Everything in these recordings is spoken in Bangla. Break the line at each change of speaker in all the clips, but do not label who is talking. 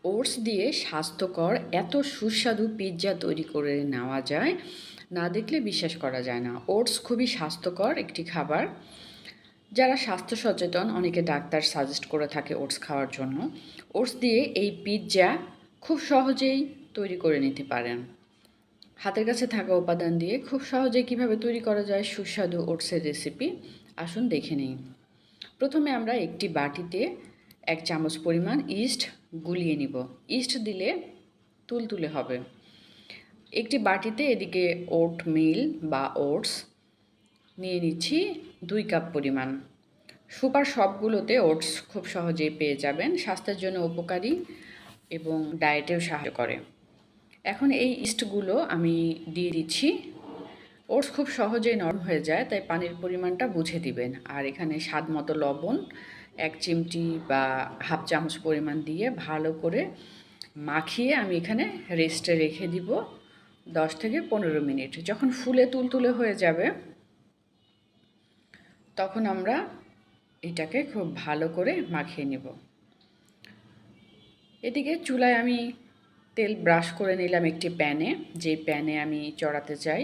ওটস দিয়ে স্বাস্থ্যকর এত সুস্বাদু পিৎজা তৈরি করে নেওয়া যায়, না দেখলে বিশ্বাস করা যায় না। ওটস খুবই স্বাস্থ্যকর একটি খাবার। যারা স্বাস্থ্য সচেতন, অনেকে ডাক্তার সাজেস্ট করে থাকে ওটস খাওয়ার জন্য। ওটস দিয়ে এই পিৎজা খুব সহজেই তৈরি করে নিতে পারেন। হাতের কাছে থাকা উপাদান দিয়ে খুব সহজেই কিভাবে তৈরি করা যায় সুস্বাদু ওটসের রেসিপি, আসুন দেখে নিই। প্রথমে আমরা একটি বাটিতে 1 চামচ পরিমাণ ইস্ট গুলিয়ে নিব। ইস্ট দিলে তুলতুলে হবে। একটি বাটিতে এদিকে ওটমিল বা ওটস নিয়ে নিচ্ছি 2 কাপ পরিমাণ। সুপার শপগুলোতে ওটস খুব সহজেই পেয়ে যাবেন, স্বাস্থ্যের জন্য উপকারী এবং ডায়েটেও সাহায্য করে। এখন এই ইস্টগুলো আমি দিয়ে দিচ্ছি। ওটস খুব সহজেই নরম হয়ে যায়, তাই পানির পরিমাণটা বুঝে দিবেন। আর এখানে স্বাদ মতো লবণ 1 চিমটি বা হাফ চামচ পরিমাণ দিয়ে ভালো করে মাখিয়ে আমি এখানে রেস্টে রেখে দিব 10 থেকে 15 মিনিট। যখন ফুলে তুলতুলে হয়ে যাবে, তখন আমরা এটাকে খুব ভালো করে মাখিয়ে নিব। এদিকে চুলায় আমি তেল ব্রাশ করে নিলাম একটি প্যানে, যে প্যানে আমি চড়াতে চাই।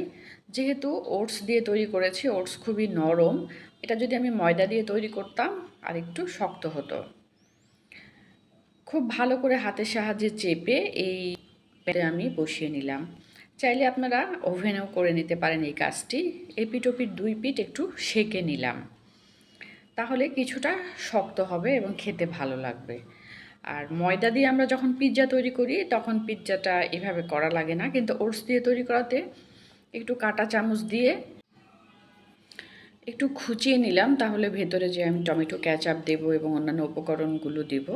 যেহেতু ওটস দিয়ে তৈরি করেছি, ওটস খুবই নরম, এটা যদি আমি ময়দা দিয়ে তৈরি করতাম আর একটু শক্ত হতো। খুব ভালো করে হাতের সাহায্যে চেপে এই প্যানে আমি বসিয়ে নিলাম। চাইলে আপনারা ওভেনেও করে নিতে পারেন এই কাজটি। এপিঠ ওপিঠ 2 পিঠ একটু সেঁকে নিলাম, তাহলে কিছুটা শক্ত হবে এবং খেতে ভালো লাগবে। আর ময়দা দিয়ে আমরা যখন পিৎজা তৈরি করি, তখন পিৎজাটা এভাবে করা লাগে না, কিন্তু ওটস দিয়ে তৈরি করাতে একটু কাঁটা চামচ দিয়ে একটু খুঁচিয়ে নিলাম, তাহলে ভেতরে যে আমি টমেটো ক্যাচাপ দেবো এবং অন্যান্য উপকরণগুলো দিব,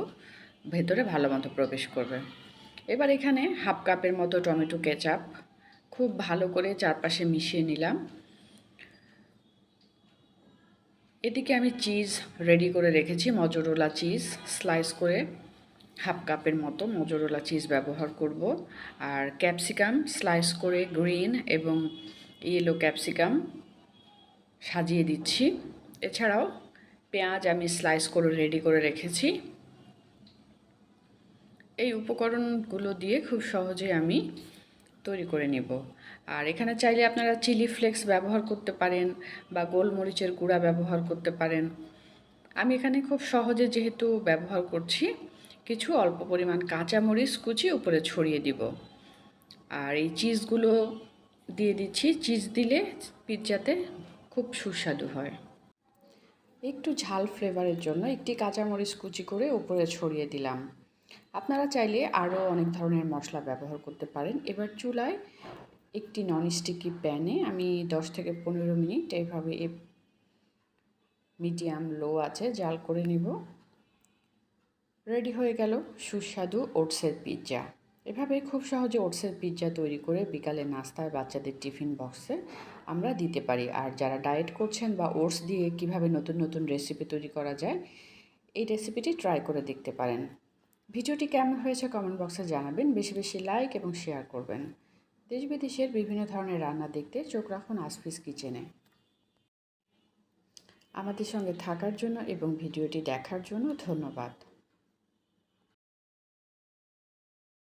ভেতরে ভালো মতো প্রবেশ করবে। এবার এখানে হাফ কাপের মতো টমেটো কেচাপ খুব ভালো করে চারপাশে মিশিয়ে নিলাম। এদিকে আমি চিজ রেডি করে রেখেছি, মজোরেলা চিজ স্লাইস করে হাফ কাপের মতো মজোরেলা চিজ ব্যবহার করব। আর ক্যাপসিকাম স্লাইস করে গ্রিন এবং ইয়েলো ক্যাপসিকাম সাজিয়ে দিচ্ছি। এছাড়াও পেঁয়াজ আমি স্লাইস করে রেডি করে রেখেছি। এই উপকরণগুলো দিয়ে খুব সহজে আমি তৈরি করে নেব। আর এখানে চাইলে আপনারা চিলি ফ্লেক্স ব্যবহার করতে পারেন বা গোলমরিচের গুঁড়া ব্যবহার করতে পারেন। আমি এখানে খুব সহজে যেহেতু ব্যবহার করছি, কিছু অল্প পরিমাণ কাঁচামরিচ কুচি উপরে ছড়িয়ে দিব। আর এই চিজগুলো দিয়ে দিচ্ছি। চিজ দিলে পিৎজাতে খুব সুস্বাদু হয়। একটু ঝাল ফ্লেভারের জন্য একটি কাঁচামরিচ কুচি করে উপরে ছড়িয়ে দিলাম। আপনারা চাইলে আরও অনেক ধরনের মশলা ব্যবহার করতে পারেন। এবার চুলায় একটি ননস্টিকি প্যানে আমি 10 থেকে 15 মিনিট এইভাবে মিডিয়াম লো আছে জাল করে নিব। রেডি হয়ে গেল সুস্বাদু ওটসের পিৎজা। এভাবে খুব সহজে ওটসের পিৎজা তৈরি করে বিকালে নাস্তায় বাচ্চাদের টিফিন বক্সে আমরা দিতে পারি। আর যারা ডায়েট করছেন বা ওটস দিয়ে কিভাবে নতুন নতুন রেসিপি তৈরি করা যায়, এই রেসিপিটি ট্রাই করে দেখতে পারেন। ভিডিওটি কেমন হয়েছে কমেন্ট বক্সে জানাবেন। বেশি বেশি লাইক এবং শেয়ার করবেন। দেশ বিদেশের বিভিন্ন ধরনের রান্না দেখতে চোখ রাখুন আসফিস কিচেনে। আমাদের সঙ্গে থাকার জন্য এবং ভিডিওটি দেখার জন্য ধন্যবাদ।